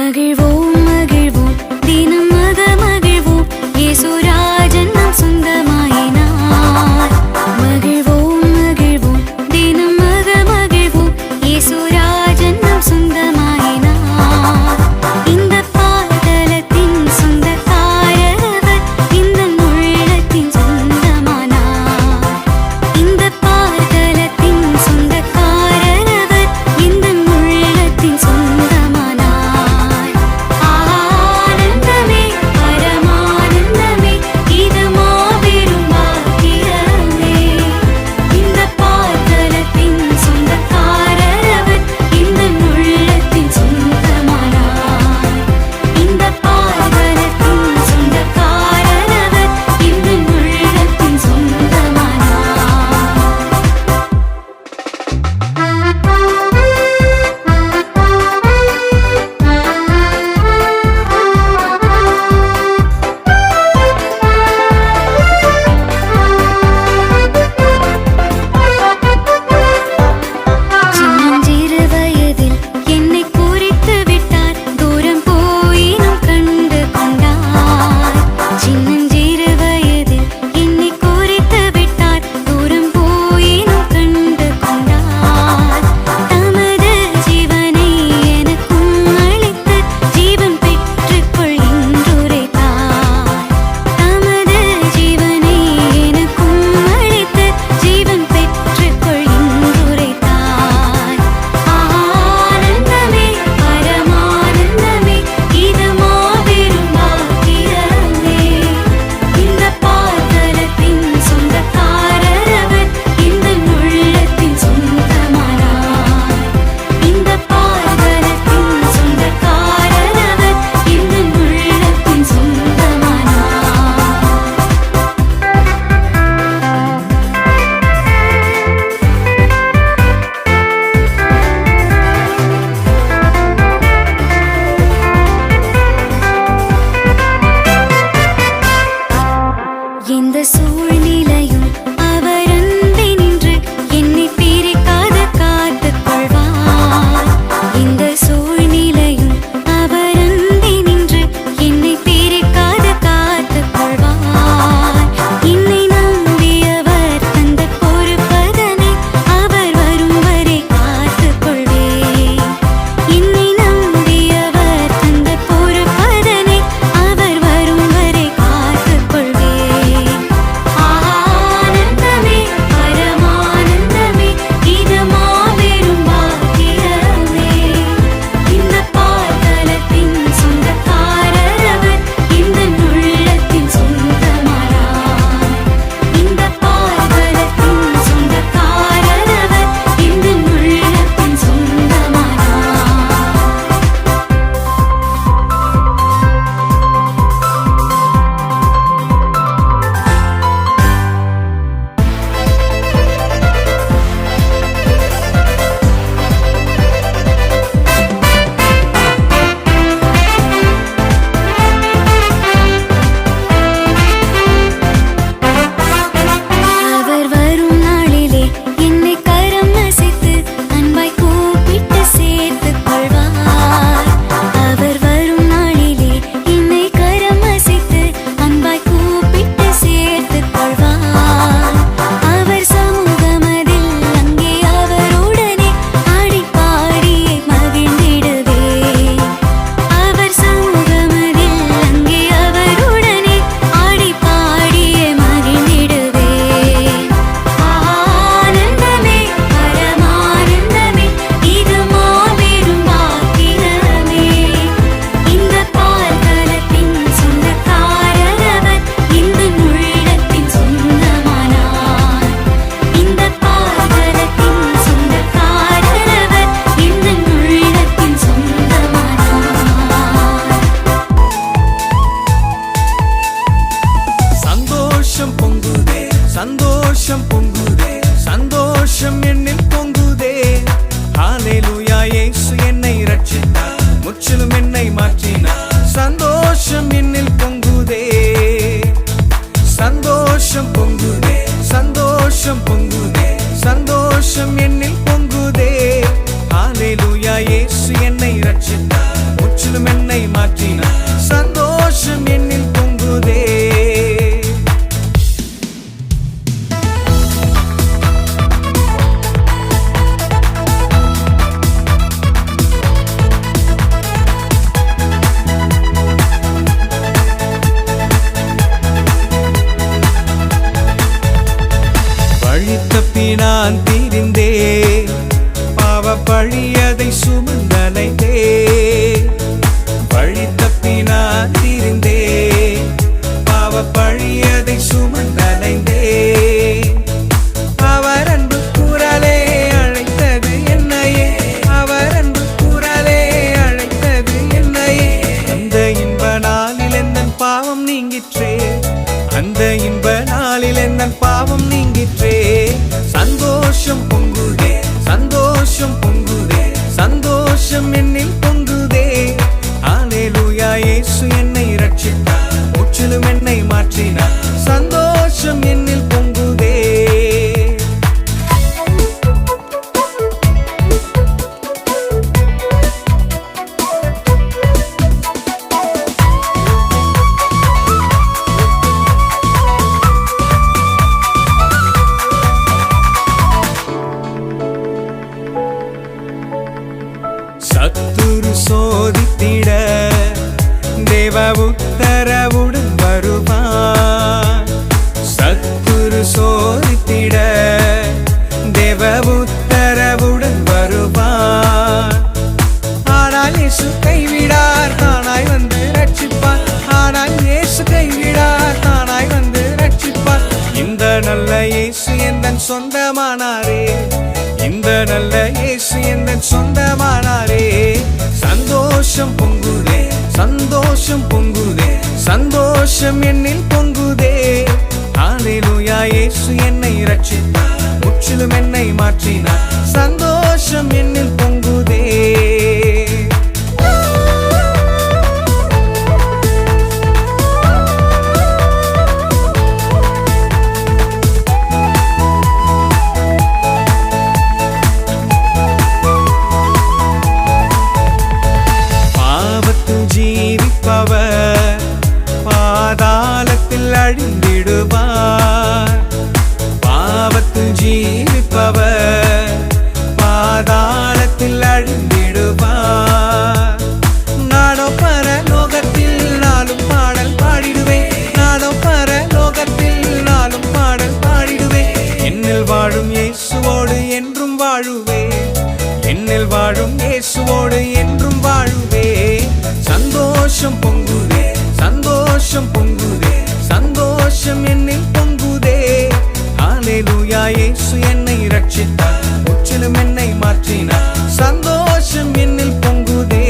மகிழ்வோம் மகிழ்வோம் தினம் மக மகிழ்வோம் இயேசுராஜன் நம் சொந்தமாயினார். மகிழ்வோம் மகிழ்வோம் தினம் மக மகிழ்வோம் இயேசுராஜன் நம் சொந்தமாயினார். இந்த பாதலத்தின் சொந்தக்காரவர் இந்த உள்ளத்தின் சொந்தமானார். இந்த பாதலத்தின் சொந்தக்காரவர் இந்த உள்ளத்தின் சொந்தமானார். ஆனந்தமே பரமானந்தமே இது மாபெரும் பாக்கியமே. இந்த பாதலத்தின் சொந்தக்காரவர் இந்த உள்ளத்தின் சொந்தமானார். இந்த பாதலத்தின் சொந்தக்காரவர் இந்த உள்ளத்தின் சின்னஞ்சிறு வயதில் என்னை குறித்து விட்டார், தூரம் போயினும் கண்டு கொண்டார். சின்னஞ்சிறு வயதில் என்னை குறித்து விட்டார், தூரம் போயினும் கண்டு கொண்டார். தமது ஜீவனை எனக்கும் அளித்து ஜீவன் பெற்றுக்கொள் என்றுரைத்தார். தமது ஜீவனை எனக்கும் அளித்து ஜீவன் பெற்றுக்கொள் என்றுரைத்தார். ஆனந்தமே பரமானந்தமே இது மாபெரும் பாக்கியமே. இந்த பாதலத்தின் சொந்தக்காரவர் இந்த உள்ளத்தின் சொந்தமானார். இந்த பாதலத்தின் சொந்தக்காரவர் இந்த உள்ளத்தின் சொந்தமானார். எந்த சூழ்நிலையும் அவர் அன்பை நின்று என்னை பிரிக்காது காத்துக் கொள்வார். எந்த சூழ்நிலையும் அவர் அன்பை நின்று என்னை பிரிக்காது காத்துக் கொள்வார். என்னை நம்பியவர் தந்த பொறுப்பதனை அவர் வரும் வரை காத்துக் கொள்வேன். என்னை நம்பியவர் தந்த பொறுப்பதனை அவர் வரும் வரை காத்துக் கொள்வேன். ஆனந்தமே பரமானந்தமே இது மாபெரும் பாக்கியமே. இந்த பாதலத்தின் சொந்தக்காரவர் இந்த உள்ளத்தின் சொந்தமானார். இந்த பாதலத்தின் சொந்தக்காரவர் இந்த உள்ளத்தின் சொந்தமானார். அவர் வரும் நாளிலே என்னை கரம் அசைத்து அன்பாய் கூப்பிட்டு சேர்த்துக் கொள்வார். அவர் வரும் நாளிலே என்னை கரம் அசைத்து அன்பாய் கூப்பிட்டு சேர்த்துக் கொள்வார். அவர் சமூகமதில் அங்கே அவருடனே ஆடி பாடியே மகிழ்ந்திடுவேன். அவர் சமூகமதில் அங்கே அவருடனே ஆடி பாடியே மகிழ்ந்திடுவேன். ஆனந்தமே பரமானந்தமே இது மாபெரும் பாக்கியமே. இந்த பாதலத்தின் சொந்தக்காரவர் இந்த உள்ளத்தின் சொந்தமானார். இந்த பாதலத்தின் சொந்தக்காரவர் இந்த உள்ளத்தின் சொந்தமானார். சந்தோஷம் பொங்குதே, சந்தோஷம் பொங்குதே, சந்தோஷம் என்னில் பொங்குதே. ஹalleluya, இயேசு என்னை ரட்சித்தார், முற்றிலும் என்னை மாற்றினார். சந்தோஷம் என்னில் பொங்குதே, சந்தோஷம் பொங்குதே, சந்தோஷம் பொங்குதே, சந்தோஷம் என்னில் பொங்குதே. ஹalleluya, இயேசு என்னை ரட்சித்தார், முற்றிலும் என்னை மாற்றினார் சந்தோஷம் என்னில் பொங்குதே வழி தப்பி நான் திரிந்தே பாவ பழியதை சுமந்தலைந்தே வழி தப்பி நான் திரிந்தே பாவ பழியதை சுமந்தலைந்தே அவர் அன்பு குரலே அழைத்தது என்னையே அவர் அன்பு குரலே அழைத்தது என்னையே அந்த இன்ப நாளில் எந்தன் பாவம் நீங்கிற்றே அந்த இன்ப நாளில் எந்தன் பாவம் நீங்கிற்றே சந்தோஷம் பொங்குதே சந்தோஷம் பொங்குதே சந்தோஷம் என்னில் பொங்குதே ஹல்லேலூயா இயேசு என்னை ரட்சித்தார் முற்றிலும் என்னை மாற்றினார் சந்தோஷம் என்னில் பொங்குதே சத்துரு சோதித்திட தேவ உத்தரவுடன் வருவான் சத்துரு சோதித்திட தேவ உத்தரவுடன் வருவான் ஆனால் இயேசு கைவிடார் தானாய் வந்து ரட்சிப்பார் ஆனால் இயேசு கைவிடார் தானாய் வந்து ரட்சிப்பார் இந்த நல்ல இயேசு எந்தன் சொந்தமானாரே இந்த நல்ல இயேசு எந்தன் சொந்தமானாரே சந்தோஷம் பொங்குதே சந்தோஷம் பொங்குதே சந்தோஷம் என்னில் பொங்குதே ஹல்லேலூயா இயேசு என்னை ரட்சித்தார் முற்றிலும் என்னை மாற்றினார் சந்தோஷம் என்னில் பொங்குதே ஜீவிப்பவர் பாதாளத்தில் அழிந்திடுவார் பாவத்தில் ஜீவிப்பவர் பாதாளத்தில் அழிந்திடுவார் நானோ பரலோகத்தில் நாளும் பாடல் பாடிடுவேன் நானோ பரலோகத்தில் நாளும் பாடல் பாடிடுவேன் என்னில் வாழும் இயேசுவோடு என்றும் வாழுவேன் என்னில் வாழும் இயேசுவோடு என்றும் வாழுவே சந்தோஷம் பொங்குதே சந்தோஷம் பொங்குதே சந்தோஷம் என்னில் பொங்குதே ஹல்லேலூயா இயேசு என்னை ரட்சித்தார் முற்றிலும் என்னை மாற்றினார் சந்தோஷம் என்னில் பொங்குதே